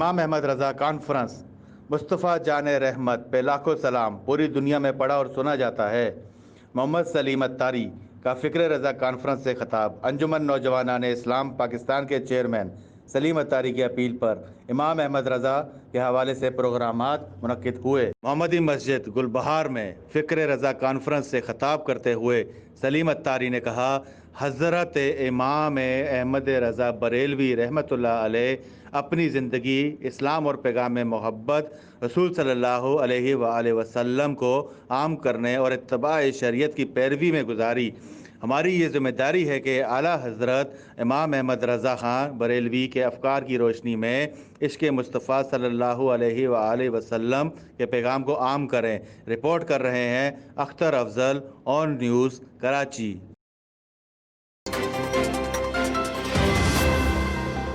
امام احمد رضا کانفرنس، مصطفیٰ جان رحمت پہ لاکھوں سلام، پوری دنیا میں پڑھا اور سنا جاتا ہے۔ محمد سلیم اتاری کا فکر رضا کانفرنس سے خطاب۔ انجمن نوجوانان اسلام پاکستان کے چیئرمین سلیم اتاری کی اپیل پر امام احمد رضا کے حوالے سے پروگرامات منعقد ہوئے۔ محمدی مسجد گلبہار میں فکر رضا کانفرنس سے خطاب کرتے ہوئے سلیم اتاری نے کہا، حضرت امام احمد رضا بریلوی رحمۃ اللہ علیہ اپنی زندگی اسلام اور پیغام محبت رسول صلی اللہ علیہ وآلہ وسلم کو عام کرنے اور اتباع شریعت کی پیروی میں گزاری۔ ہماری یہ ذمہ داری ہے کہ اعلیٰ حضرت امام احمد رضا خان بریلوی کے افکار کی روشنی میں عشق مصطفیٰ صلی اللہ علیہ وآلہ وسلم کے پیغام کو عام کریں۔ رپورٹ کر رہے ہیں اختر افضل، آن نیوز، کراچی۔